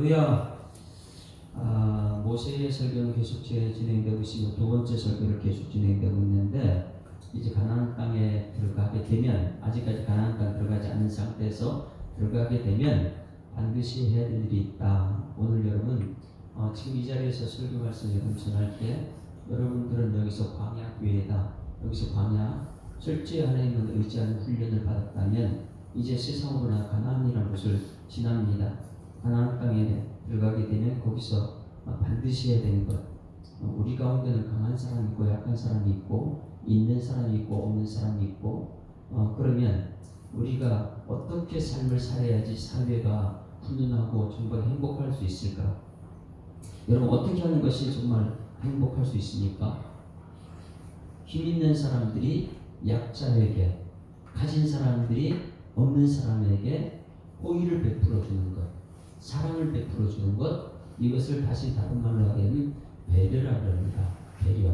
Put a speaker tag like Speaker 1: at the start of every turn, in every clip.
Speaker 1: 할렐루야. 모세의 설교는 계속 진행되고 있으며 두 번째 설교를 계속 진행되고 있는데, 이제 가나안 땅에 들어가게 되면, 아직까지 가나안 땅 들어가지 않은 상태에서 들어가게 되면 반드시 해야 될 일이 있다. 오늘 여러분 지금 이 자리에서 설교 말씀 여러분 전할 때, 여러분들은 여기서 광야 교회다, 여기서 광야 철저히 하나님을 의지하는 훈련을 받았다면 이제 세상으로나 가나안이라는 곳을 지납니다. 가나안 땅에 들어가게 되면 거기서 반드시 해야 되는 것, 우리 가운데는 강한 사람이 있고 약한 사람이 있고 있는 사람이 있고 없는 사람이 있고, 그러면 우리가 어떻게 삶을 살아야지 사회가 훈훈하고 정말 행복할 수 있을까? 여러분, 어떻게 하는 것이 정말 행복할 수 있습니까? 힘 있는 사람들이 약자에게, 가진 사람들이 없는 사람에게 호의를 베풀어 주는 것, 사랑을 베풀어 주는 것, 이것을 다시 다른 말로 하면 배려라고 합니다. 배려.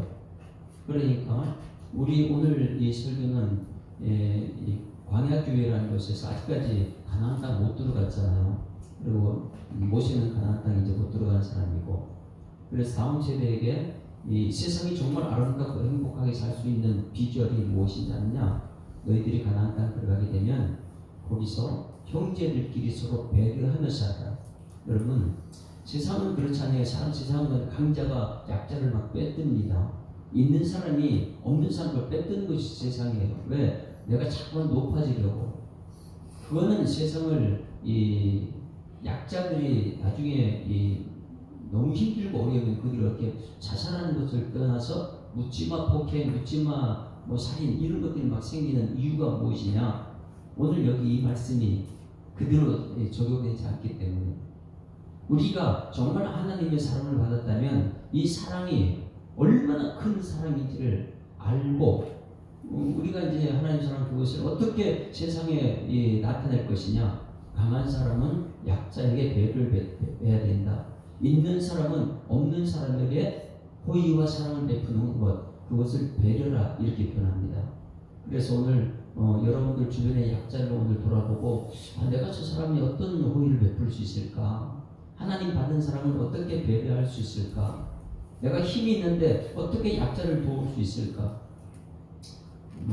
Speaker 1: 그러니까 우리 오늘 이 설교는 이 광야교회라는 곳에서 아직까지 가나안 땅 못 들어갔잖아요. 그리고 모세는 가나안 땅 이제 못 들어간 사람이고, 그래서 다음 세대에게 이 세상이 정말 아름답고 행복하게 살 수 있는 비결이 무엇이냐면요, 너희들이 가나안 땅 들어가게 되면 거기서 형제들끼리 서로 배려하며 살아라. 여러분, 세상은 그렇지 않아요. 세상은 강자가 약자를 막 빼듭니다. 있는 사람이 없는 사람을 빼드는 것이 세상이에요. 왜? 내가 자꾸만 높아지려고. 그거는 세상을 이 약자들이 나중에 너무 힘들고 어려우면 그들이 이렇게 자살하는 것을 떠나서 묻지마 폭행, 묻지마 살인, 이런 것들이 막 생기는 이유가 무엇이냐? 오늘 여기 이 말씀이 그대로 적용되지 않기 때문에, 우리가 정말 하나님의 사랑을 받았다면 이 사랑이 얼마나 큰 사랑인지를 알고, 우리가 이제 하나님 사랑 그것을 어떻게 세상에 나타낼 것이냐? 강한 사람은 약자에게 배려를 해야 된다. 있는 사람은 없는 사람에게 호의와 사랑을 베푸는 것, 그것을 배려라, 이렇게 표현합니다. 그래서 오늘 여러분들 주변의 약자를 오늘 돌아보고, 내가 저 사람이 어떤 호의를 베풀 수 있을까? 하나님 받은 사람을 어떻게 배려할 수 있을까? 내가 힘이 있는데 어떻게 약자를 도울 수 있을까?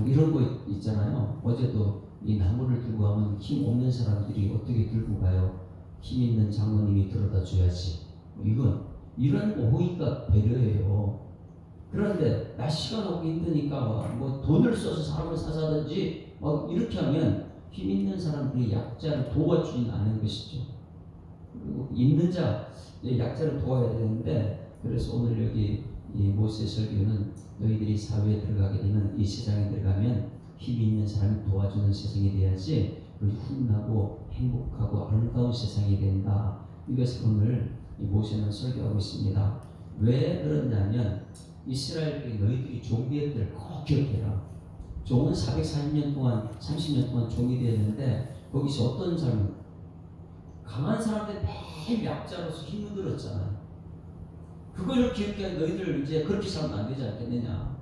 Speaker 1: 이런 거 있잖아요. 어제도 이 나무를 들고 가면 힘 없는 사람들이 어떻게 들고 가요? 힘 있는 장모님이 들어다 줘야지. 이런 호의가 배려예요. 그런데 날씨가 너무 힘드니까 돈을 써서 사람을 사자든지 이렇게 하면 힘 있는 사람들이 약자를 도와주진 않은 것이죠. 그리고 있는 약자를 도와야 되는데, 그래서 오늘 여기 이 모세 설교는 너희들이 사회에 들어가게 되면, 이 세상에 들어가면 힘이 있는 사람을 도와주는 세상이 돼야지 훈훈하고 행복하고 아름다운 세상이 된다. 이것을 오늘 이 모세는 설교하고 있습니다. 왜 그러냐면, 이스라엘이 너희들이 종되었기를 꼭 기억해라. 종은 440년 동안 30년 동안 종이 되었는데, 거기서 어떤 삶을, 강한 사람들 매일 약자로서 힘을 들었잖아요. 그걸 기억해. 너희들 이제 그렇게 살면 안 되지 않겠느냐.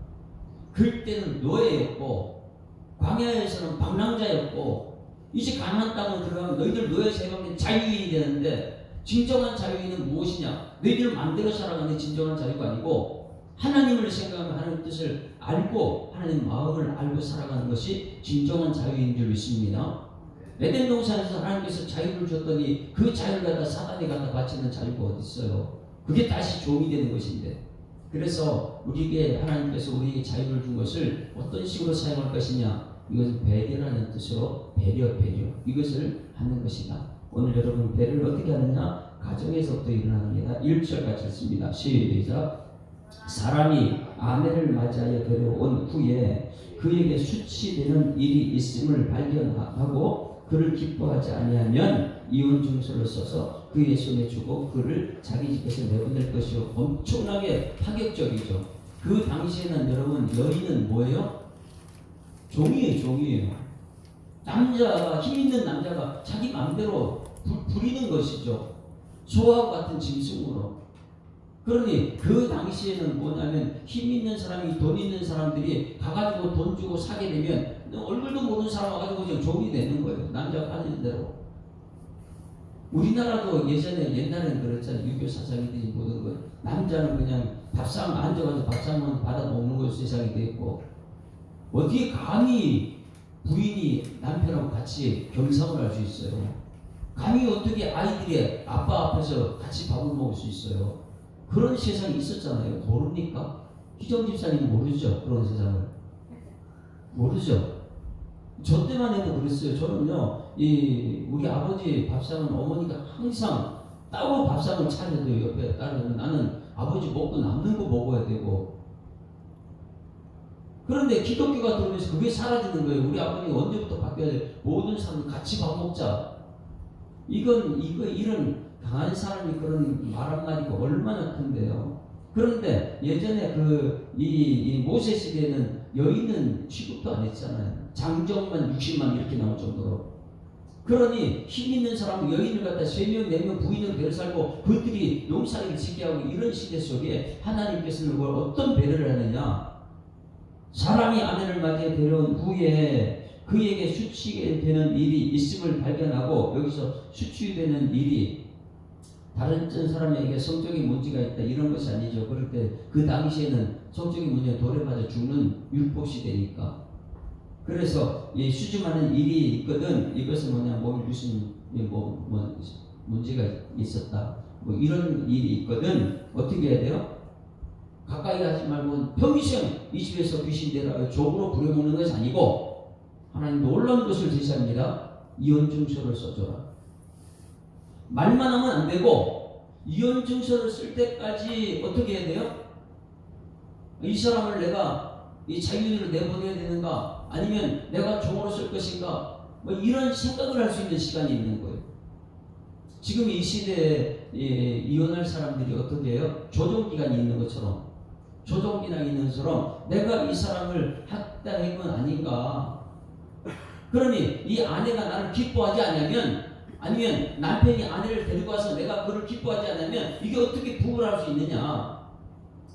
Speaker 1: 그때는 노예였고 광야에서는 방랑자였고, 이제 가나안 땅으로 들어가면 너희들 노예에서 해방된 자유인이 되는데, 진정한 자유인은 무엇이냐? 너희들을 만들어 살아가는 진정한 자유가 아니고, 하나님을 생각하며 하나님 뜻을 알고 하나님 마음을 알고 살아가는 것이 진정한 자유인 줄 믿습니다. 에덴 동산에서 하나님께서 자유를 줬더니 그 자유를 갖다 사단이 갖다 바치는 자유가 어디 있어요? 그게 다시 종이 되는 것인데, 그래서 우리에게 하나님께서 우리에게 자유를 준 것을 어떤 식으로 사용할 것이냐? 이것은 배려라는 뜻으로 배려, 이것을 하는 것이다. 오늘 여러분, 배려를 어떻게 하느냐? 가정에서부터 일어납니다. 1절 같이 읽습니다. 시작. 사람이 아내를 맞이하여 데려온 후에 그에게 수치되는 일이 있음을 발견하고 그를 기뻐하지 아니하면 이혼 증서를 써서 그의 손에 주고 그를 자기 집에서 내보낼 것이요. 엄청나게 파격적이죠. 그 당시에는 여러분, 여인은 뭐예요? 종이에요. 남자가, 힘 있는 남자가 자기 마음대로 부리는 것이죠. 소하고 같은 짐승으로. 그러니 그 당시에는 뭐냐면, 힘 있는 사람이, 돈 있는 사람들이 가가지고 돈 주고 사게 되면 얼굴도 모르는 사람 와가지고 그냥 종이 되는 거예요. 남자가 하는 대로. 우리나라도 옛날에는 그랬잖아요. 유교 사상이든지 모든 거. 남자는 그냥 밥상 앉아가지고 밥상만 받아 먹는 거 세상이 됐고, 어디에 감히 부인이 남편하고 같이 겸상을 할 수 있어요? 감히 어떻게 아이들이 아빠 앞에서 같이 밥을 먹을 수 있어요? 그런 세상이 있었잖아요. 모릅니까? 희정 집사님 모르죠? 그런 세상을. 모르죠? 저 때만 해도 그랬어요. 저는요, 우리 아버지 밥상은 어머니가 항상 따로 밥상을 차려도 옆에 따르면 나는 아버지 먹고 남는 거 먹어야 되고. 그런데 기독교가 들어오면서 그게 사라지는 거예요. 우리 아버지가 언제부터 바뀌어야 돼? 모든 사람 같이 밥 먹자. 이런 강한 사람이 그런 말 한마디가 얼마나 큰데요. 그런데 예전에 이 모세 시대에는 여인은 취급도 안 했잖아요. 장정만 60만 이렇게 나올 정도로. 그러니 힘 있는 사람은 여인을 갖다 3명, 4명 부인으로 배를 살고 그들이 용사를 지게 하고 이런 시대 속에 하나님께서는 뭘 어떤 배려를 하느냐. 사람이 아내를 맞이해 데려온 후에 그에게 수치게 되는 일이 있음을 발견하고, 여기서 수치되는 일이 다른 사람에게 성적인 문제가 있다 이런 것이 아니죠. 그럴 때 그 당시에는 성적인 문제가 돌에 맞아 죽는 율법 시대니까. 그래서 수줍하는 일이 있거든. 이것은 무슨 문제가 있었다. 이런 일이 있거든. 어떻게 해야 돼요? 가까이 하지 말고 평생 이 집에서 귀신 되라 족으로 부려먹는 것이 아니고, 하나님 놀라운 것을 제시합니다. 이혼증서를 써줘라. 말만 하면 안 되고 이혼증서를 쓸 때까지 어떻게 해야 돼요? 이 사람을 내가 이 자유인으로 내보내야 되는가, 아니면 내가 종으로 쓸 것인가, 이런 생각을 할 수 있는 시간이 있는 거예요. 지금 이 시대에 이혼할 사람들이 어떻게 해요? 조정기간이 있는 것처럼, 조정기간이 있는 것처럼 내가 이 사람을 학대한 건 아닌가. 그러니 이 아내가 나를 기뻐하지 않으면, 아니면 남편이 아내를 데리고 와서 내가 그를 기뻐하지 않으면 이게 어떻게 부부를 할 수 있느냐.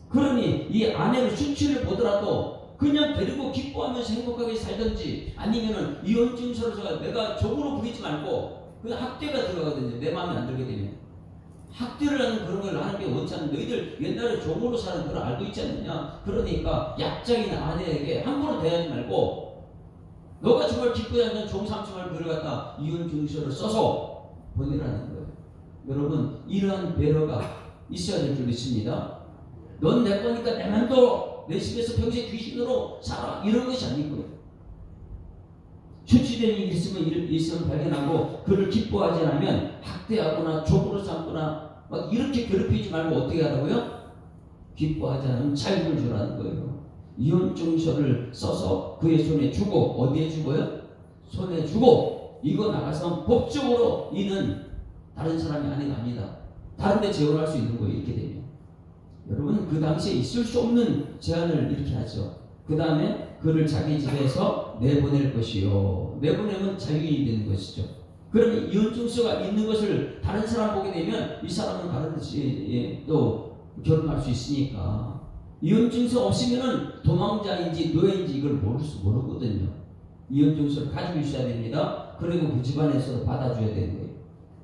Speaker 1: 그러니 이 아내를 수치를 보더라도 그냥 데리고 기뻐하면서 행복하게 살든지, 아니면은 이혼증서를 내가 적으로 부리지 말고, 그 학대가 들어가거든요. 내 마음에 안 들게 되면 학대를 하는 그런 걸 하는 게 원치 않는, 너희들 옛날에 종으로 사는 걸 알고 있지 않느냐. 그러니까 약자인 아내에게 함부로 대하지 말고, 너가 정말 기쁘지 않는 종삼층을 들어갔다 이혼증서를 써서 보내라는 거예요. 여러분, 이러한 배려가 있어야 될 줄 믿습니다. 넌 내 거니까 내 맘대로 내 집에서 평생 귀신으로 살아, 이런 것이 아니고요. 수치된 일이 있으면 발견하고 그를 기뻐하지 않으면 학대하거나 족으로 삼거나 이렇게 괴롭히지 말고 어떻게 하라고요? 기뻐하지 않으면 자유를 주라는 거예요. 이혼증서를 써서 그의 손에 주고, 어디에 주고요? 손에 주고, 이거 나가서 법적으로 이는 다른 사람이 아내가 아니다, 다른 데 재혼할 수 있는 거예요. 이렇게 되면 여러분, 그 당시에 있을 수 없는 제안을 이렇게 하죠. 그 다음에 그를 자기 집에서 내보낼 것이요. 내보내면 자유인이 되는 것이죠. 그러면 이혼증서가 있는 것을 다른 사람 보게 되면 이 사람은 다른 또 결혼할 수 있으니까. 이혼증서 없으면은 도망자인지 노예인지 이걸 모르거든요. 이혼증서를 가지고 있어야 됩니다. 그리고 그 집안에서 받아줘야 되는 거예요.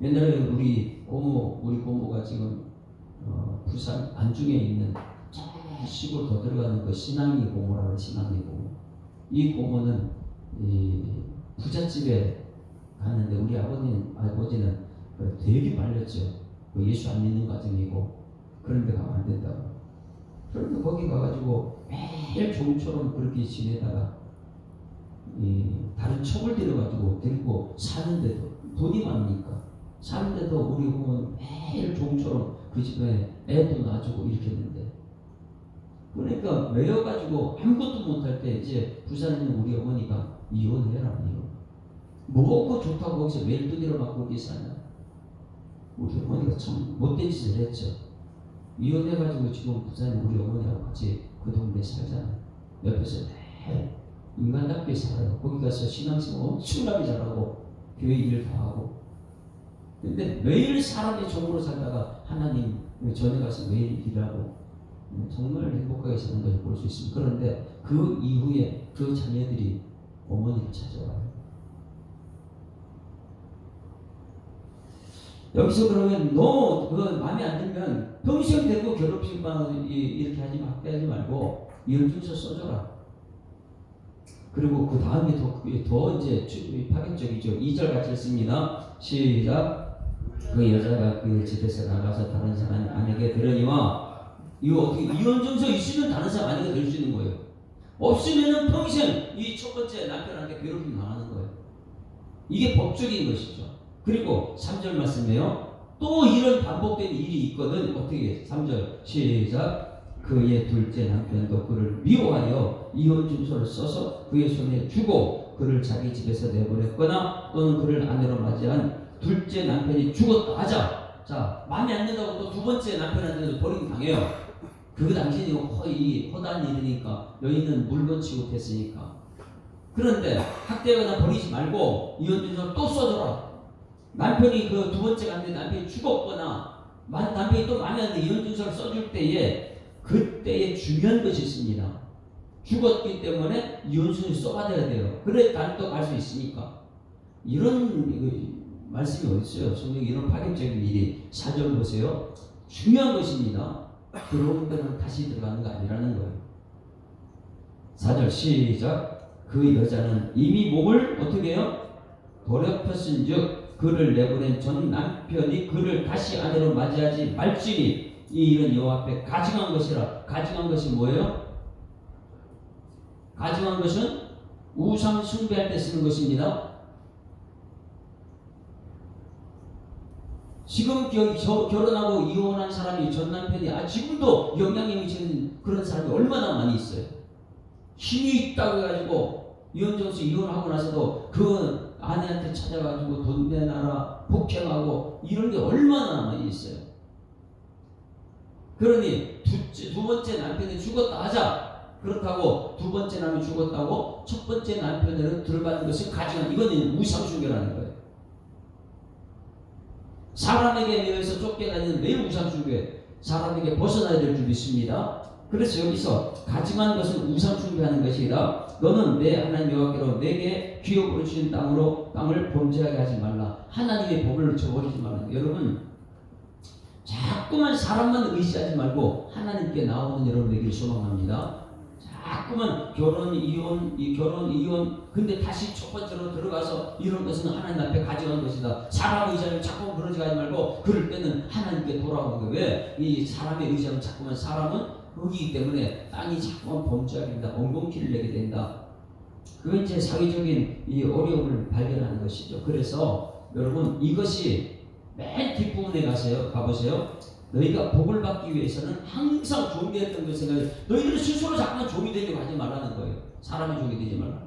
Speaker 1: 옛날에 우리 고모가 지금 부산 안중에 있는 시골 더 들어가는 그 신앙리 고모라는 신앙리 고모. 이 고모는 부잣집에 갔는데 우리 아버지는 되게 말렸죠. 예수 안 믿는 가정이고 그런 데 가면 안 된다고. 그런데 거기 가가지고 매일 종처럼 그렇게 지내다가 다른 척을 들여가지고 데리고 사는데도, 돈이 많으니까 사는데도 우리 고모는 매일 종처럼 그 집에 애도 놔주고 이렇게 했는데, 그러니까 매여가지고 아무것도 못할 때 이제 부산에 있는 우리 어머니가 이혼해라, 뭐고 좋다고 거기서 매일 두드려 맞고 거기 사냐. 우리 어머니가 참 못된 짓을 했죠. 이혼해가지고 지금 부산에 우리 어머니하고 같이 그 동네에 살잖아요. 옆에서 매일 인간답게 살아요. 거기 가서 신앙생활 엄청나게 잘하고 교회 일 다 하고. 근데 매일 사람의 종으로 살다가 하나님 전에 가서 매일 일하고 정말 행복하게 사는 것을 볼 수 있습니다. 그런데 그 이후에 그 자녀들이 어머니를 찾아와요. 여기서 그러면 너 그거 마음에 안 들면 평생 되고 괴롭히만 이렇게 하지 학대하지 말고 이혼증서 써줘라. 그리고 그 다음에 더 이제 파격적이죠. 2절 같이 했습니다. 시작. 그 여자가 그 집에서 나가서 다른 사람 아내에게 들으니와 이거 어떻게 이혼증서 있으면 다른 사람 아내가 될 수 있는 거예요. 없으면은 평생 이 첫 번째 남편한테 괴롭힘 당하는 거예요. 이게 법적인 것이죠. 그리고 3절 말씀에요. 또 이런 반복된 일이 있거든. 어떻게 해? 3절 시작. 그의 둘째 남편도 그를 미워하여 이혼증서를 써서 그의 손에 주고 그를 자기 집에서 내보냈거나 또는 그를 아내로 맞이한 둘째 남편이 죽었다 하자. 자, 마음에 안 든다고 또 두 번째 남편한테도 버림 당해요. 그 당신이 거의 허다한 일이니까 여인은 물건 취급했으니까. 그런데 학대하거나 버리지 말고 이혼증서를 또 써줘라. 남편이 그 두 번째 갔는데 남편이 죽었거나 남편이 또 마음에 안 드는 이혼증서를 써줄 때에 그때에 중요한 것이 있습니다. 죽었기 때문에 이혼증서를 써받아야 돼요. 그래 나는 또 갈 수 있으니까. 이런 말씀이 어디 있어요? 성경 이런 파격적인 일이 4절 보세요. 중요한 것입니다. 들어온 데는 다시 들어가는 거 아니라는 거예요. 4절 시작. 그 여자는 이미 목을 어떻게 해요? 더럽혔은즉 그를 내보낸 전 남편이 그를 다시 아내로 맞이하지 말지니 이 일은 여호와 앞에 가증한 것이라. 가증한 것이 뭐예요? 가증한 것은 우상 숭배할 때 쓰는 것입니다. 지금 결혼하고 이혼한 사람이 전 남편이 지금도 영향력 미치는 그런 사람이 얼마나 많이 있어요. 힘이 있다고 해가지고 이혼정서 이혼하고 나서도 그 아내한테 찾아가지고 돈 내놔라 폭행하고 이런 게 얼마나 많이 있어요. 그러니 두 번째 남편이 죽었다 하자. 그렇다고 두 번째 남편이 죽었다고 첫 번째 남편으로 들어가는 것은 가증한, 이거는 우상숭배라는 거예요. 사람에게 매여서 쫓겨다니는 매일 우상숭배, 사람에게 벗어나야 될 줄 믿습니다. 그래서 여기서 가증한 것은 우상숭배하는 것이라. 너는 내 하나님 여호와께로 내게 기업으로 주신 땅을 범죄하게 하지 말라. 하나님의 법을 저버리지 말라. 여러분 자꾸만 사람만 의지하지 말고 하나님께 나오는 여러분 되기를 소망합니다. 자꾸만 결혼 이혼 근데 다시 첫 번째로 들어가서 이런 것은 하나님 앞에 가져간 것이다. 사람 의지하면 자꾸 그러지 말고 그럴 때는 하나님께 돌아오는 거예요. 왜? 이 사람의 의지하면 자꾸만 사람은 흙이기 때문에 땅이 자꾸만 범죄하게 된다. 엉겅퀴를 내게 된다. 그건 이제 사회적인 이 어려움을 발견하는 것이죠. 그래서 여러분 이것이 맨 뒷부분에 가보세요. 너희가 복을 받기 위해서는 항상 종이 됐던 걸 생각해. 너희들은 스스로 자꾸만 종이 되려고 하지 말라는 거예요. 사람의 종이 되지 말라.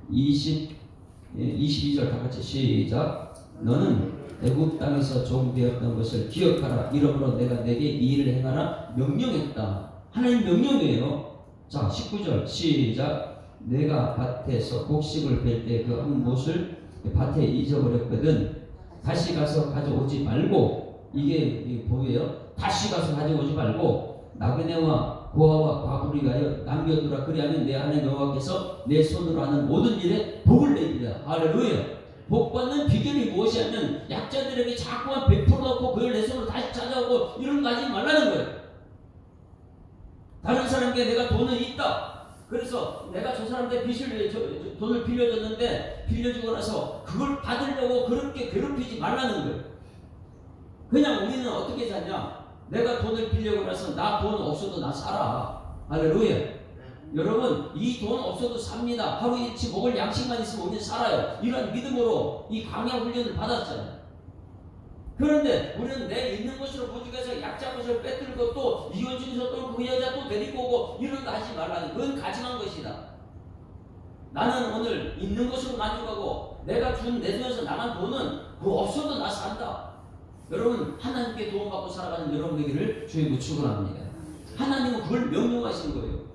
Speaker 1: 22절 다 같이 시작. 너는 애굽 땅에서 종 되었던 것을 기억하라. 이러므로 내가 내게 이 일을 행하라 명령했다. 하나님 명령이에요. 자 19절 시작. 내가 밭에서 곡식을 뺄 때 그 한 못을 밭에 잊어버렸거든. 다시 가서 가져오지 말고, 이게 보여요. 다시 가서 가져오지 말고 나그네와 고아와 과부를 위하여 남겨두라. 그리하면 내 하나님 여호와께서 내 손으로 하는 모든 일에 복을 내리라. 할렐루야. 복 받는 비결이 무엇이냐면 약자들에게 자꾸만 베풀어 놓고 그걸 내 손으로 다시 찾아오고 이런 거 하지 말라는 거예요. 다른 사람에게 내가 돈은 있다. 그래서 내가 저 사람한테 돈을 빌려줬는데 빌려주고 나서 그걸 받으려고 그렇게 괴롭히지 말라는 거예요. 그냥 우리는 어떻게 사냐? 내가 돈을 빌려고 나서 나 돈 없어도 나 살아. 할렐루야. 여러분 이 돈 없어도 삽니다. 하루 일치 먹을 양식만 있으면 우리는 살아요. 이런 믿음으로 이 강약 훈련을 받았잖아요. 그런데 우리는 내 있는 것으로 부족해서 약자 것을 빼들고 또 이혼증서 또 그 여자 또 데리고 오고 이런 거 하지 말라는, 그건 가증한 것이다. 나는 오늘 있는 것으로 만족하고 내가 준 내 돈에서 나간 돈은 그거 없어도 나 산다. 여러분 하나님께 도움받고 살아가는 여러분 되기를 주의 축원합니다. 하나님은 그걸 명령하신 거예요.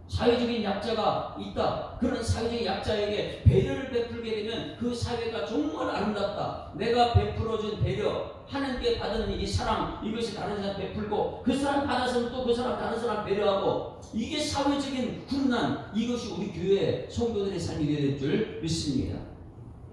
Speaker 1: 사회적인 약자가 있다. 그런 사회적인 약자에게 배려를 베풀게 되면 그 사회가 정말 아름답다. 내가 베풀어준 배려, 하나님께 받은 이 사랑, 이것이 다른 사람 베풀고 그 사람 받아서 또 그 사람 다른 사람 배려하고, 이게 사회적인 훈난, 이것이 우리 교회 성도들의 삶이 되어야 될 줄 믿습니다.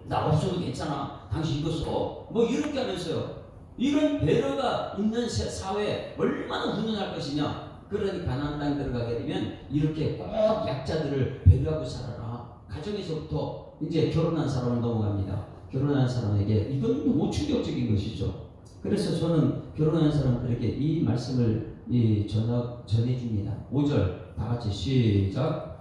Speaker 1: 나 없어도 괜찮아. 당신 이거 써. 뭐 이렇게 하면서요. 이런 배려가 있는 사회 얼마나 훈훈할 것이냐. 그러니 가나안 땅 들어가게 되면 이렇게 꼭 약자들을 배려하고 살아라. 가정에서부터 이제 결혼한 사람을 넘어갑니다. 결혼한 사람에게 이건 너무 충격적인 것이죠. 그래서 저는 결혼한 사람들에게 이 말씀을 전해줍니다. 5절 다 같이 시작.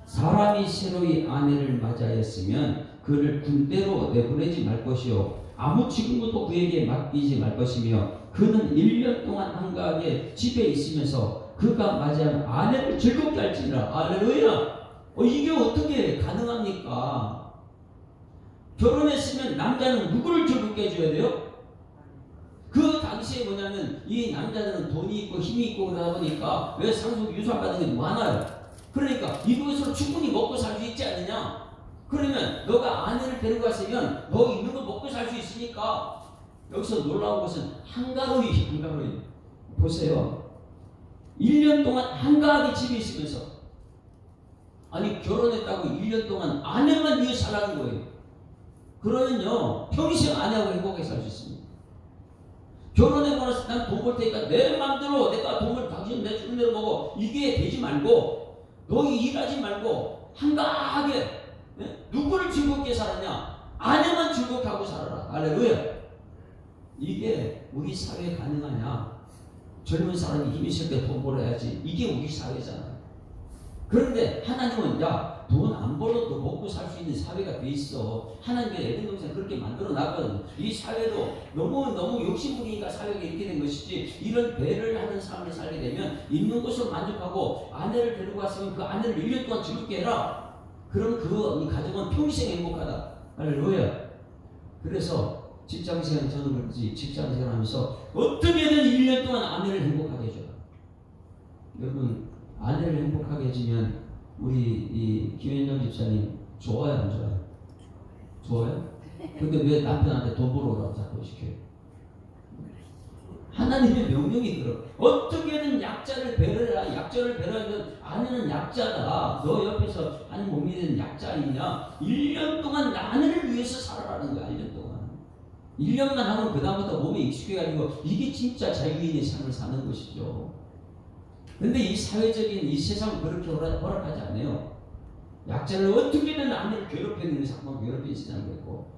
Speaker 1: 사람이 새로이 아내를 맞이하였으면 그를 군대로 내보내지 말 것이요 아무 직무도 그에게 맡기지 말 것이며 그는 1년 동안 한가하게 집에 있으면서 그가 맞이한 아내를 즐겁게 할지니라. 할렐루야. 이게 어떻게 가능합니까? 결혼했으면 남자는 누구를 즐겁게 해줘야 돼요? 그 당시에 뭐냐면 이 남자들은 돈이 있고 힘이 있고 그러다 보니까 왜 상속 유산받는 게 많아요. 그러니까 이것으로 충분히 먹고 살 수 있지 않느냐. 그러면 너가 아내를 데리고 갔으면 너 있는 거 먹고 살 수 있으니까. 여기서 놀라운 것은 한가로이 보세요. 1년 동안 한가하게 집에 있으면서 아니 결혼했다고 1년 동안 아내만 위해 살라는 거예요. 그러면요 평생 아내하고 행복하게 살 수 있습니다. 결혼해고 나서 난 돈 벌 테니까 내 마음대로 내가 돈을 당신 내 주는 대로 먹어. 이게 되지 말고 너희 일하지 말고 한가하게 누구를 즐겁게 살았냐? 아내만 즐겁게 하고 살아라. 할렐루야. 이게 우리 사회에 가능하냐? 젊은 사람이 힘이 있을 때 돈 벌어야지. 이게 우리 사회잖아요. 그런데 하나님은 야 돈 안 벌어도 먹고 살 수 있는 사회가 돼 있어. 하나님의 에덴 동산 그렇게 만들어 놨거든. 이 사회도 너무 욕심부리니까 사회가 이렇게 된 것이지. 이런 배를 하는 삶을 살게 되면 있는 것으로 만족하고 아내를 데리고 왔으면 그 아내를 1년 동안 즐겁게 해라. 그럼 그 가정은 평생 행복하다. 할렐루야. 그래서 직장생활 저는 그렇지 직장생활 하면서 어떻게든 1년 동안 아내를 행복하게 해줘라. 여러분 아내를 행복하게 해주면 우리 이 김현정 집사님 좋아요 안 좋아요? 좋아요? 근데 왜 남편한테 돈 벌어오라고 자꾸 시켜요? 하나님의 명령이 들어. 어떻게든 약자를 배려해라. 약자를 배려하면 아내는 약자다. 너 옆에서 한 몸이 된 약자 아니냐? 1년 동안 아내를 위해서 살아라는 거야. 1년 동안. 1년만 하면 그 다음부터 몸에 익숙해가지고 이게 진짜 자유인의 삶을 사는 것이죠. 근데 이 사회적인 이 세상은 그렇게 허락하지 않아요. 약자를 어떻게든 아내를 괴롭히는 상황 괴롭히시는 거고.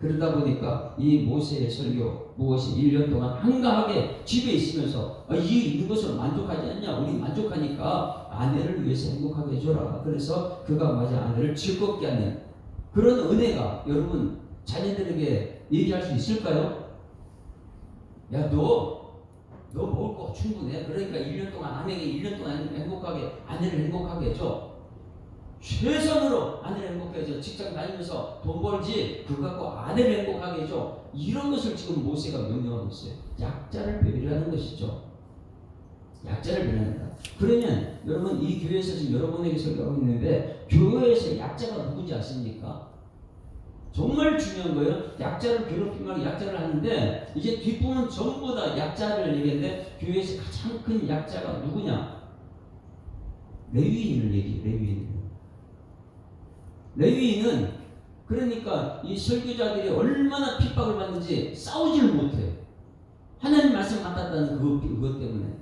Speaker 1: 그러다 보니까 이 모세의 설교 무엇이 1년 동안 한가하게 집에 있으면서 이 있는 것으로 만족하지 않냐. 우리 만족하니까 아내를 위해서 행복하게 해줘라. 그래서 그가 맞아 아내를 즐겁게 하는 그런 은혜가 여러분 자녀들에게 얘기할 수 있을까요? 야 너 먹을 거 충분해. 그러니까 1년 동안 아내에게 1년 동안 행복하게 아내를 행복하게 해줘. 최선으로 아내를 행복하게 해줘. 직장 다니면서 돈 벌지 그거 갖고 아내를 행복하게 해줘. 이런 것을 지금 모세가 명령하고 있어요. 약자를 배려하는 것이죠. 약자를 배려한다. 그러면 여러분 이 교회에서 지금 여러분에게 설교하고 있는데 교회에서 약자가 누군지 아십니까? 정말 중요한 거예요. 약자를 괴롭히면 약자를 하는데 이제 뒷부분 전부 다 약자를 얘기했는데 교회에서 가장 큰 약자가 누구냐? 레위인을 얘기해요. 레위인은 그러니까 이 설교자들이 얼마나 핍박을 받는지 싸우지를 못해요. 하나님 말씀 맡았다는 그것 때문에.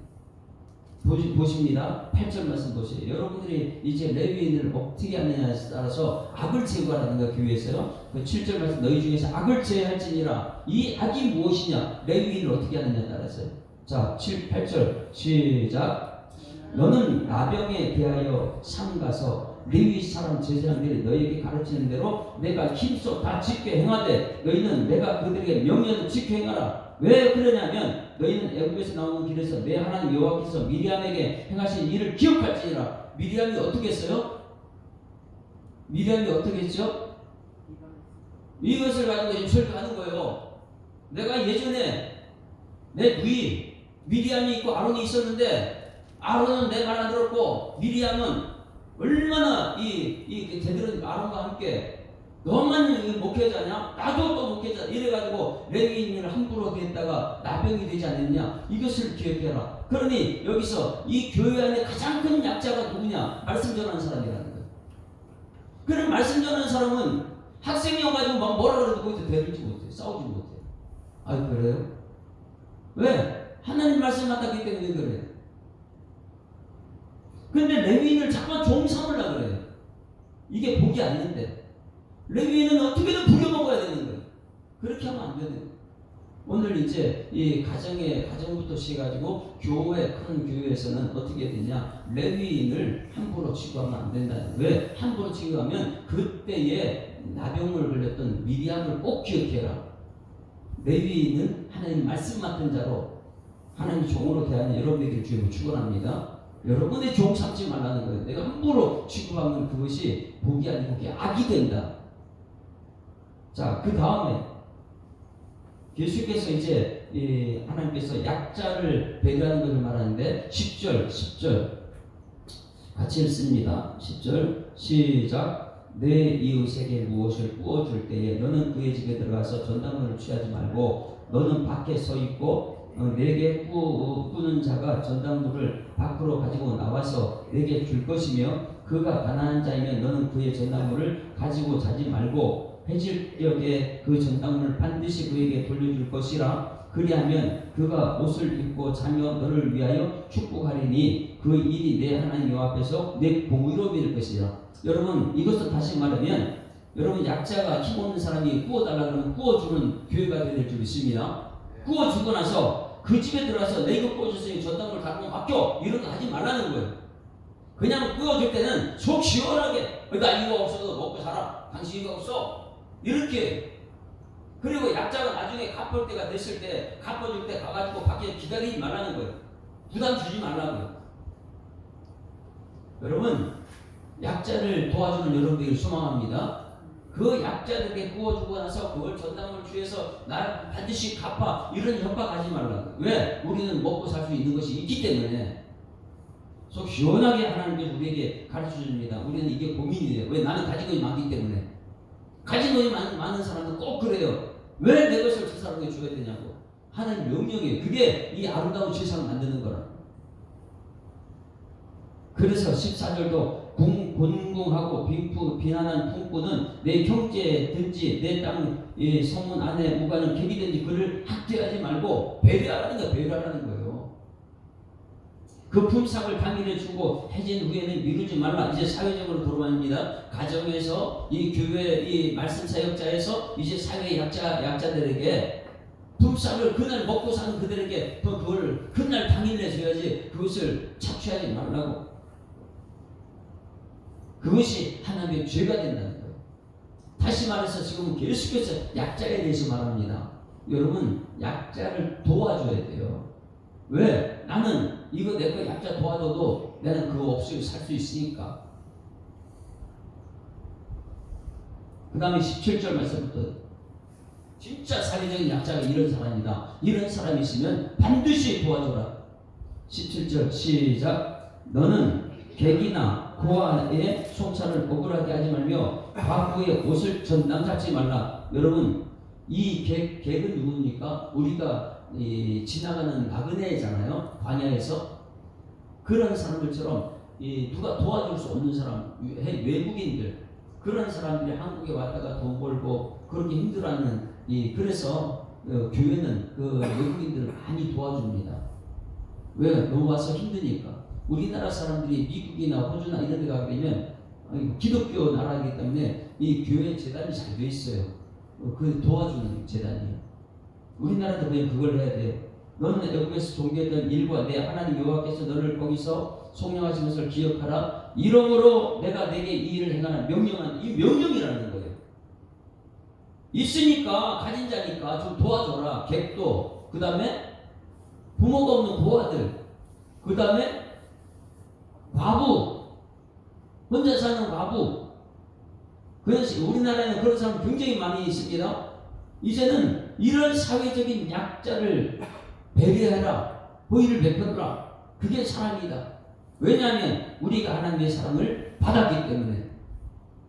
Speaker 1: 보십니다. 8절 말씀 보세요. 여러분들이 이제 레위인을 어떻게 하느냐에 따라서 악을 제거하라는가 교회에서요. 그 7절 말씀 너희 중에서 악을 제할지니라. 이 악이 무엇이냐? 레위인을 어떻게 하느냐에 따라서요. 자 8절 시작. 너는 나병에 대하여 삼가서 레위 사람 제사장들이 너희에게 가르치는 대로 내가 힘써 다 지켜 행하되 너희는 내가 그들에게 명령을 지켜 행하라. 왜 그러냐면 너희는 애굽에서 나오는 길에서 내 하나님 여호와께서 미리암에게 행하신 일을 기억할지니라. 미리암이 어떻게 했어요? 미리암이 어떻게 했죠? 이것을 가지고 지금 설교하는 거예요. 내가 예전에 내 누이 미리암이 있고 아론이 있었는데 아론은 내 말 안 들었고 미리암은 얼마나 이 대들은 아론과 함께 너만 목회자냐? 나도 또 목회자. 이래가지고 레위인을 함부로 했다가 나병이 되지 않았냐? 이것을 기억해라. 그러니 여기서 이 교회 안에 가장 큰 약자가 누구냐? 말씀 전하는 사람이라는 거예요. 그럼 말씀 전하는 사람은 학생이어가지고 막 뭐라 그래도 거기서 대들지 못해요. 싸우지 못해요. 아 그래요? 왜? 하나님 말씀 맡았기 때문에 그래요. 근데 레위인을 자꾸만 종 삼으려고 그래요. 이게 복이 아닌데. 레위인은 어떻게든 부려먹어야 되는 거예요. 그렇게 하면 안 되는 거예요. 오늘 이제 이 가정부터 시작해가지고 큰 교회에서는 어떻게 되냐? 레위인을 함부로 취급하면 안 된다. 왜? 함부로 취급하면 그때에 나병을 걸렸던 미리암을 꼭 기억해라. 레위인은 하나님 말씀 맡은 자로 하나님 종으로 대하는 여러분에게 주님을 축원합니다. 여러분의 종 삼지 말라는 거예요. 내가 함부로 취급하면 그것이 복이 아니고 그게 악이 된다. 자, 그 다음에 예수께서 이제 하나님께서 약자를 배려하는 것을 말하는데 10절 같이 읽습니다. 10절 시작. 내 이웃에게 무엇을 구워줄 때에 너는 그의 집에 들어가서 전당물을 취하지 말고 너는 밖에 서 있고 내게 꾸는 자가 전당물을 밖으로 가지고 나와서 내게 줄 것이며 그가 가난한 자이면 너는 그의 전당물을 가지고 자지 말고 해질녘에 그 전당물을 반드시 그에게 돌려줄 것이라. 그리하면 그가 옷을 입고 자며 너를 위하여 축복하리니 그 일이 내 하나님 여호와 앞에서 내 공의로 믿을 것이라. 여러분, 이것을 다시 말하면 여러분, 약자가 힘없는 사람이 구워달라 그러면 구워주는 교회가 될 줄 믿습니다. 구워주고 나서 그 집에 들어가서 내 이거 구워줬으니 전당물 갖고 맡겨, 이런 거 하지 말라는 거예요. 그냥 구워줄 때는 속 시원하게 나 이거 없어도 먹고 살아, 당신 이거 없어, 이렇게. 그리고 약자가 나중에 갚을 때가 됐을 때, 갚아줄 때 가가지고 밖에 기다리지 말라는 거예요. 부담 주지 말라고요. 여러분, 약자를 도와주는 여러분들이 소망합니다. 그 약자들에게 구워주고 나서 그걸 전당을 주해서 나 반드시 갚아, 이런 협박하지 말라고. 왜? 우리는 먹고 살 수 있는 것이 있기 때문에. 속 시원하게 하나님께서 우리에게 가르쳐 줍니다. 우리는 이게 고민이에요. 왜? 나는 가진 것이 많기 때문에. 가진 것이 많은 사람은 꼭 그래요. 왜 내 것을 저 사람에게 줘야 되냐고. 하나님 명령이에요. 그게 이 아름다운 세상을 만드는 거라. 그래서 14절도 곤궁하고 비난한 품꾼은 내 형제든지 내 땅 성문 안에 무가는 객이든지 그를 학대하지 말고 배려하라는 거예요. 배려하라는 거예요. 그 품삯을 당일에 주고 해진 후에는 미루지 말라. 이제 사회적으로 돌아갑니다. 가정에서 이 교회 이 말씀 사역자에서 이제 사회 약자들에게 품삯을 그날 먹고 사는 그들에게 그걸 그날 당일에 줘야지 그것을 착취하지 말라고. 그것이 하나님의 죄가 된다는 거예요. 다시 말해서 지금 계속해서 약자에 대해서 말합니다. 여러분, 약자를 도와줘야 돼요. 왜? 나는 이거 내 거 약자 도와줘도 나는 그거 없이 살 수 있으니까. 그 다음에 17절 말씀부터 진짜 사회적인 약자가 이런 사람이다. 이런 사람이 있으면 반드시 도와줘라. 17절 시작. 너는 객이나 고아의 송찬을 억울하게 하지 말며 과부의 옷을 전당 잡지 말라. 여러분, 이 객은 누굽니까? 우리가 지나가는 나그네잖아요. 광야에서. 그런 사람들처럼 누가 도와줄 수 없는 사람, 외국인들, 그런 사람들이 한국에 왔다가 돈 벌고 그렇게 힘들어하는 그래서 교회는 그 외국인들을 많이 도와줍니다. 왜? 넘어와서 힘드니까. 우리나라 사람들이 미국이나 호주나 이런 데 가게 되면 기독교 나라이기 때문에 이 교회 재단이 잘 돼 있어요. 그 도와주는 재단이에요. 우리나라도 그냥 그걸 해야 돼요. 너는 애굽에서 종교했던 일과 내 하나님 여호와께서 너를 거기서 속량하신 것을 기억하라. 이러므로 내가 내게 이 일을 행하는 명령한, 이 명령이라는 거예요. 있으니까 가진 자니까 좀 도와줘라. 객도, 그 다음에 부모가 없는 고아들, 그 다음에 과부, 혼자 사는 과부. 그래서 우리나라에는 그런 사람 굉장히 많이 있습니다. 이제는 이런 사회적인 약자를 배려해라, 호의를 베풀어라. 그게 사랑이다. 왜냐하면 우리가 하나님의 사랑을 받았기 때문에.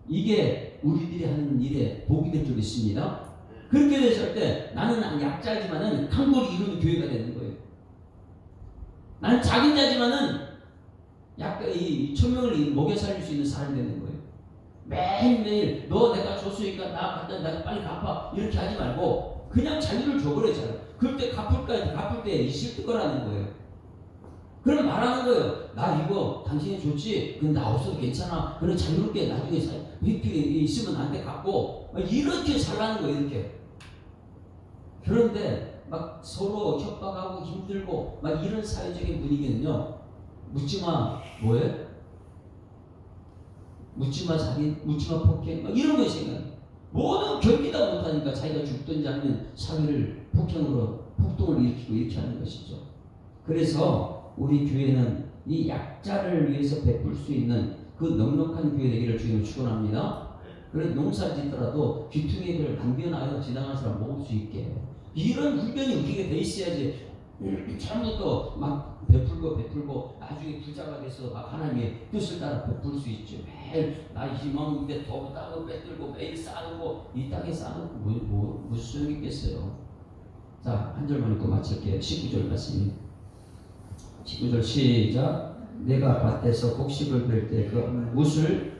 Speaker 1: 이게 우리들이 하는 일에 복이 될 줄 믿습니다. 그렇게 됐을 때 나는 약자지만은 강골이 이루는 교회가 되는 거예요. 나는 작은 자지만은 약간 이 천명을 먹여 살릴 수 있는 사람이 되는 거예요. 매일매일 너 내가 줬으니까 나 빨리 갚아, 이렇게 하지 말고 그냥 자유를 줘버렸잖아요. 그때 갚을 때 있을 거라는 거예요. 그럼 말하는 거예요. 나 이거 당신이 좋지? 근데 나 없어도 괜찮아. 그래 자유롭게 나중에 빚이 있으면 나한테 갚고 이렇게 살라는 거예요. 이렇게. 그런데 막 서로 협박하고 힘들고 막 이런 사회적인 분위기는요. 묻지마 뭐해? 묻지마 살인, 묻지마 폭행 막 이런 거 생각해요. 모든 견디다 못하니까 자기가 죽든지 아니면 사회를 폭행으로 폭동을 일으키고 이렇게 하는 것이죠. 그래서 우리 교회는 이 약자를 위해서 베풀 수 있는 그 넉넉한 교회 되기를 주님을 축원합니다. 그래서 농사 짓더라도 귀퉁이를 남겨놔서 지나가는 사람 먹을 수 있게 이런 훈련이 우리에게 돼 있어야지. 처음부터 막 베풀고 나중에 부자가 돼서 막 하나님의 뜻을 따라 베풀 수 있죠. 매일 나 희망인데 더 따고 빼들고 매일 쌓고 이 땅에 쌓고 무슨 소용이 있겠어요. 자, 한 절만 읽고 마칠게요. 19절 말씀이 19절 시작. 내가 밭에서 곡식을 뺄 때 그 뭇을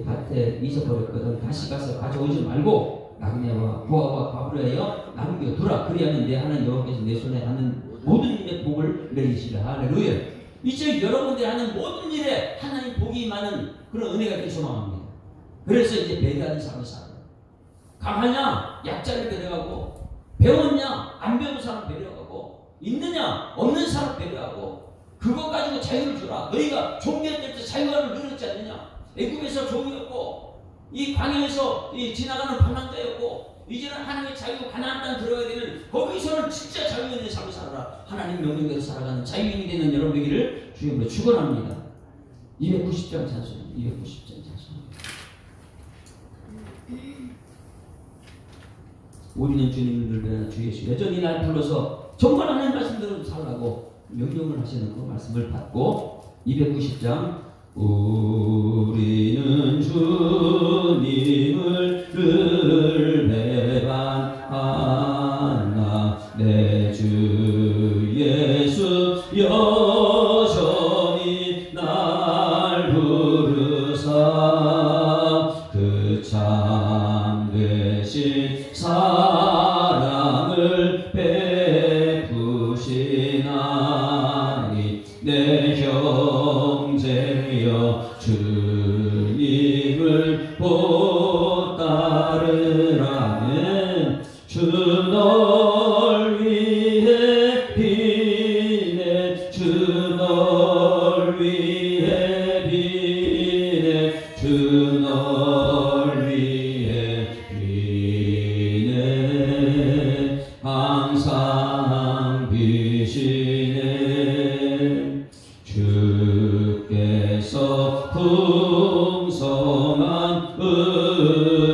Speaker 1: 밭에 잊어버렸거든. 다시 가서 가져오지 말고 나그네와 부하와 과부하여 남겨두라. 그리하면 내 하나님 여호와께서 내 손에 하는 모든 일에 복을 내리시라. 할렐루야. 이제 여러분들이 하는 모든 일에 하나님 복이 많은 그런 은혜가 있길 소망합니다. 그래서 이제 배려하는 삶을 살아요. 강하냐 약자를 배려하고, 배웠냐 안 배운 사람 배려하고, 있느냐 없는 사람 배려하고, 그것 가지고 자유를 주라. 너희가 종기할 때 자유함을 누렸지 않느냐. 애굽에서 종이었고 이 광야에서 지나가는 방랑자였고, 이제는 하나님의 자유 가나안 땅 들어가야 되면 거기서는 진짜 자유 있는 삶을 살아라. 하나님 명령대로 살아가는 자유인이 되는 여러분 되기를 주님으로 축원합니다. 290장 찬송, 290장 찬송. 우리는 주님을 위하여 주 예수 여전히 날 불러서 정말 하나님 말씀대로 살라고 명령을 하시는 그 말씀을 받고 290장 우리는 주님을 늘 배반하나 내 주 예수 여전히 날 부르사 그 참 되신 사랑을 베푸시나니 내 형제여 주님을 곧 따르라는 주 널 위해 비네 주 널 위해 비네 주 널 위해 비네 항상 비시네 주께서 풍성한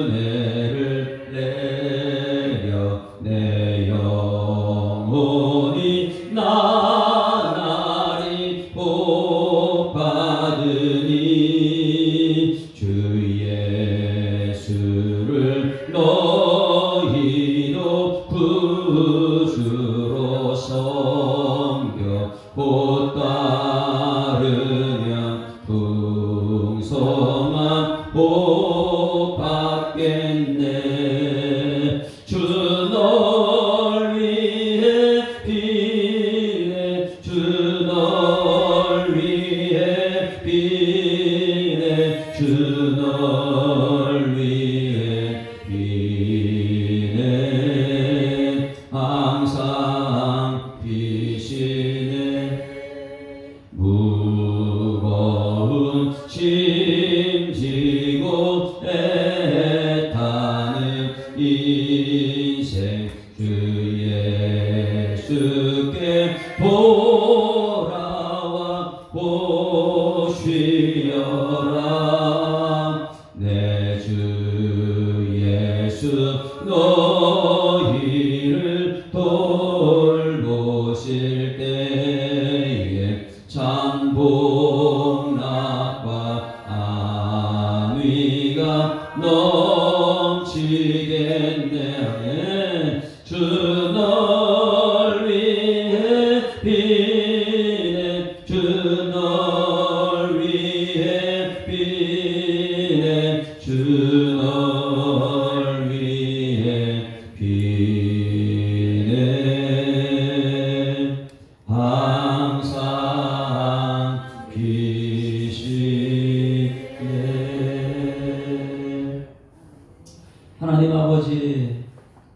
Speaker 1: 은혜를 내려 내 영혼이 나날이 복 받으니 주 예수를 너희도 구주로 섬겨 곧 따르면 풍성한 복 받겠네 주 널 위해 비네 주 널 위해 비네 주 널 위해 비네 항상 비시네 무거운 짐 지고 애타는 인생 주 예수께 돌아와 보시어라 내 주 예수 너희를 돌보실 때에 참 복락과 안위가 넘치겠네 주 널 위해 비네 주 널 위해 비네 주 널 위해 비네 항상 계시네. 하나님 아버지,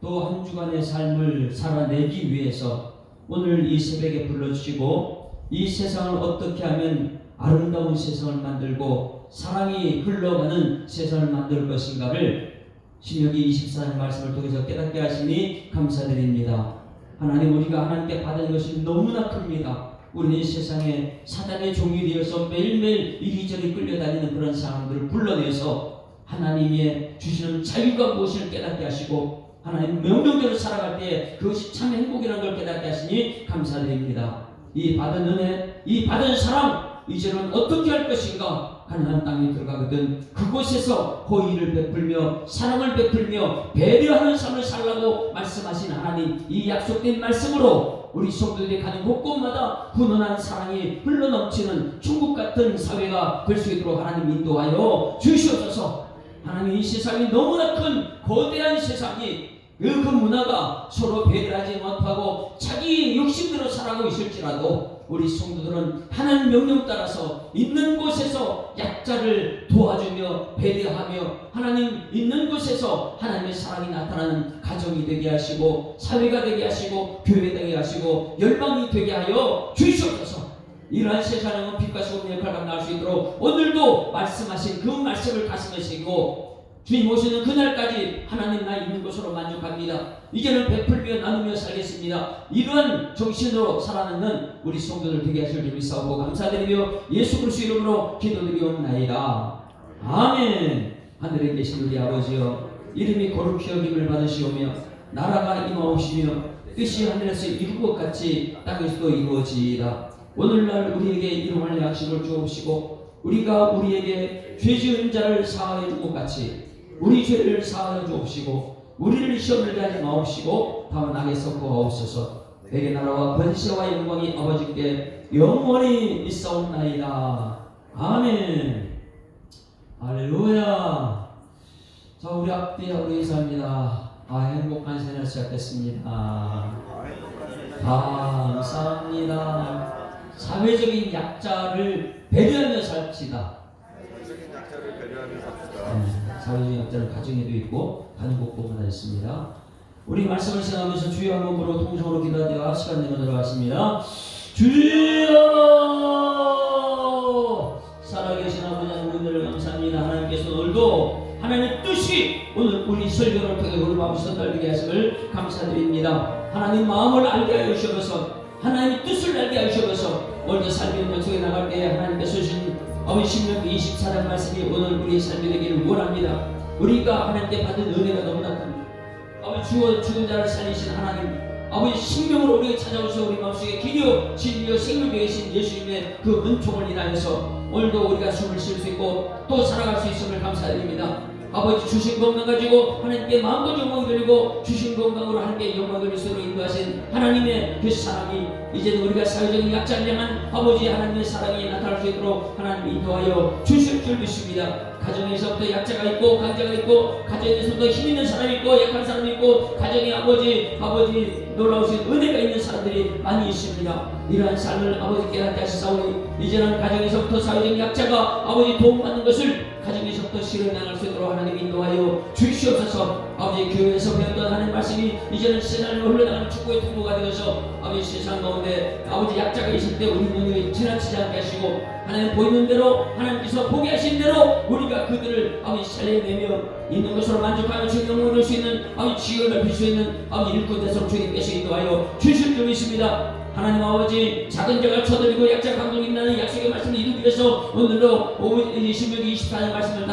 Speaker 1: 또 한 주간의 삶을 살아내기 위해서 오늘 이 새벽에 불러주시고 이 세상을 어떻게 하면 아름다운 세상을 만들고 사랑이 흘러가는 세상을 만들 것인가를 신명기 24장 말씀을 통해서 깨닫게 하시니 감사드립니다. 하나님, 우리가 하나님께 받은 것이 너무나 큽니다. 우리는 이 세상에 사단의 종이 되어서 매일매일 이리저리 끌려다니는 그런 사람들을 불러내서 하나님의 주시는 자유가 무엇을 깨닫게 하시고 하나님 명령대로 살아갈 때 그것이 참 행복이라는 걸 깨닫게 하시니 감사드립니다. 이 받은 은혜, 이 받은 사랑, 이제는 어떻게 할 것인가? 가나안 땅에 들어가거든 그곳에서 호의를 베풀며 사랑을 베풀며 배려하는 삶을 살라고 말씀하신 하나님, 이 약속된 말씀으로 우리 성도들이 가는 곳곳마다 훈훈한 사랑이 흘러넘치는 천국 같은 사회가 될 수 있도록 하나님 인도하여 주시옵소서. 하나님, 이 세상이 너무나 큰 거대한 세상이 그 문화가 서로 배려하지 못하고 자기 욕심대로 살아가고 있을지라도 우리 성도들은 하나님 명령 따라서 있는 곳에서 약자를 도와주며 배려하며 하나님 있는 곳에서 하나님의 사랑이 나타나는 가정이 되게 하시고 사회가 되게 하시고 교회 되게 하시고 열방이 되게 하여 주시옵소서. 이러한 세상은 빛과 소금의 역할을 감당할 수 있도록 오늘도 말씀하신 그 말씀을 가슴에 새기고 주님 오시는 그날까지 하나님 나 있는 것으로 만족합니다. 이제는 베풀며 나누며 살겠습니다. 이러한 정신으로 살아가는 우리 성도들 되게 하실 줄 믿사오고 감사드리며 예수 그리스도 이름으로 기도드리옵나이다. 아멘. 하늘에 계신 우리 아버지여, 이름이 거룩히 여김을 받으시오며 나라가 임하옵시며 뜻이 하늘에서 이룬 것 같이 땅에서도 이루어지이다. 오늘날 우리에게 일용할 양식을 주옵시고 우리가 우리에게 죄 지은 자를 사하여 준 것 같이 우리 죄를 사하여 주옵시고 우리를 시험을 하지 마옵시고 다만 악에서 구하옵소서. 내게 나라와 권세와 영광이 아버지께 영원히 있사옵나이다. 아멘. 할렐루야. 자, 우리 앞뒤에 우리 인사합니다. 행복한 새날 시작했습니다. 감사합니다. 사회적인 약자를 배려하며 삽시다. 사회적인 약자는 가정에도 있고 가는 곳곳마다 있습니다. 우리 말씀을 생각하면서 주여 한 몸으로 통성으로 기도하다가 시간 내면 들어갔습니다. 주여, 살아계신 아버지 하나님 은혜를 감사합니다. 하나님께서 오늘도 하나님의 뜻이 오늘 우리 설교를 통해 우리 마음을 전달되게 하심을 감사드립니다. 하나님 마음을 알게 하여 주셔서 하나님의 뜻을 알게 하여 주셔서 오늘도 삶의 연속에 나갈 때 하나님께서 주신 아버지 신명기 24장 말씀이 오늘 우리의 삶이 되기를 원합니다. 우리가 하나님께 받은 은혜가 너무나 큽니다. 아버지 죽은 자를 살리신 하나님, 아버지 생명으로 우리에게 찾아오셔 우리 마음속에 기려 진리여 생명이 계신 예수님의 그 은총을 인하여서 오늘도 우리가 숨을 쉴 수 있고 또 살아갈 수 있음을 감사드립니다. 아버지 주신 건강 가지고 하나님께 마음과 영광을 드리고 주신 건강으로 하나님께 영광을 드릴 수 있도록 인도하신 하나님의 그 사랑이 이제는 우리가 사회적인 약자를 향한 아버지 하나님의 사랑이 나타날 수 있도록 하나님 인도하여 주실 줄 믿습니다. 가정에서부터 약자가 있고 강자가 있고 가정에서부터 힘 있는 사람이 있고 약한 사람이 있고 가정에 아버지 놀라우신 은혜가 있는 사람들이 많이 있습니다. 이러한 삶을 아버지 깨닫게 하시사오니 이제는 가정에서부터 사회적인 약자가 아버지 도움받는 것을 가정에서부터 실현해나갈 수 있도록 하나님 인도하여 주시옵소서. 아버지 교회에서 배웠던 하나님 말씀이 이제는 세상으로 흘러나가는 축복의 통로가 되어서 아버지 세상 가운데 아버지 약자가 있을 때 우리 눈이 지나치지 않게 하시고 하나님 보이는 대로 하나님께서 보게 하신 대로 우리가 그들을 아버지 살려내며 있는 것으로 만족하며 주님 영광을 얻을 수 있는 아버지 지혜를 빌 수 있는 아버지 일꾼대성 주님께서 인도하여 주실 줄 믿습니다. 하나님 아버지 작은 자가 쳐드리고 약자 감동이 나는 약속의 말씀을 이루기 위해서 오늘도 신명기 24장 말씀을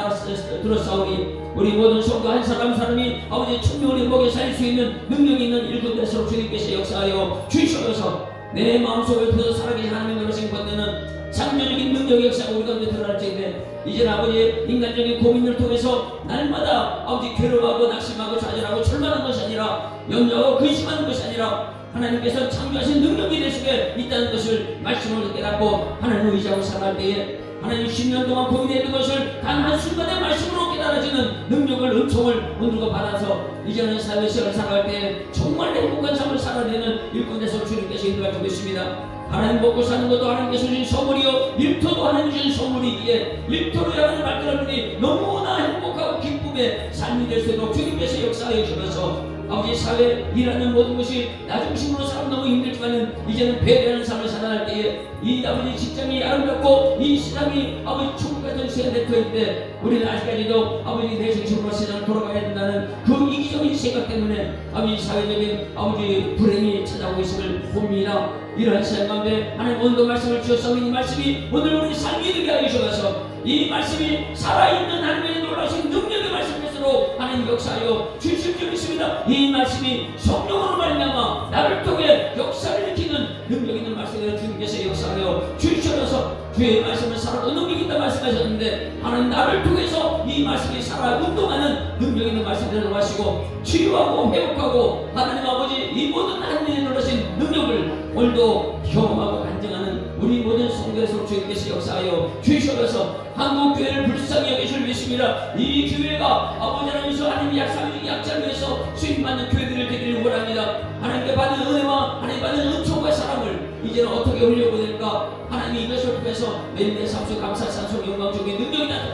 Speaker 1: 들었사오니 우리 모든 성도 한 사람 한 사람이 아버지 천명을 먹여 살릴 수 있는 능력이 있는 일꾼대성 주님께서 역사하여 주시옵소서. 내 마음속을 터져 살아계신 하나님의 그러신 권능은 창조적인 능력의 역사가 우리 가운데 드러날지인데 이제는 아버지 인간적인 고민을 통해서 날마다 아버지 괴로워하고 낙심하고 좌절하고 절망하는 것이 아니라 염려하고 근심하는 것이 아니라 하나님께서 창조하신 능력이 내 속에 있다는 있다는 것을 말씀으로 깨닫고 하나님을 의지하고 살아갈 때에 하나님 10년 동안 고민했던 것을 단 한순간의 말씀으로 깨달아지는 능력을 은총을 오늘과 받아서 이제는 삶의 시간을 살아갈 때 정말 행복한 삶을 살아야 되는 일꾼에서 주님께서 인도해 주겠습니다. 하나님 먹고 사는 것도 하나님께서 주신 선물이요 일터도 하나님 주신 선물이기에 일터로 향하는 발걸음이 너무나 행복하고 기쁨의 삶이 될 수 있도록 주님께서 역사하여 주셔서 아버지 사회 일하는 모든 것이 나 중심으로 살아 너무 힘들지만은 이제는 배려하는 삶을 살아갈 때에 이 아버지 직장이 아름답고 이 시장이 아버지 천국 같은 시간 대표일 때 우리는 아직까지도 아버지 내 중심으로 세상을 돌아가야 된다는 그 이기적인 생각 때문에 아버지 사회적인 아버지 불행이 찾아오고 있음을 봅니다. 이러한 시간 가운데 하나님 오늘도 말씀을 주셔서 이 말씀이 오늘 우리 삶이 되게 하여 주셔서 이 말씀이 살아있는 하나님의 놀라신 능력의 말씀으로 하나님 역사하여 주실 줄 믿습니다. 이 말씀이 성령으로 말미암아 나를 통해 역사를 일으키는 능력 있는 말씀으로 주님께서 역사하여 주셔서 주의 말씀을 살아도 능력 있다 말씀하셨는데 하나님 나를 통해서 이 말씀이 살아 운동하는 능력 있는 말씀을 하시고 치유하고 회복하고 하나님 아버지 이 모든 하나님의 놀라신 능력을 오늘도 경험하고 간증하는 우리 모든 성도에서 주님께서 역사하여 주셔서 한국 교회를 불쌍히 여기실 믿습니다. 이 교회가 아버지 하나님께서 하나님 약사회적 약자를 위해서 수임받는 교회들을 되기를 원합니다. 하나님께 받은 은혜와 하나님 받은 은총과 사랑을 이제는 어떻게 올려보낼까 하나님이 이것을 통해서 매일의 삶 속 감사 산송 영광 중에 능력이 나타나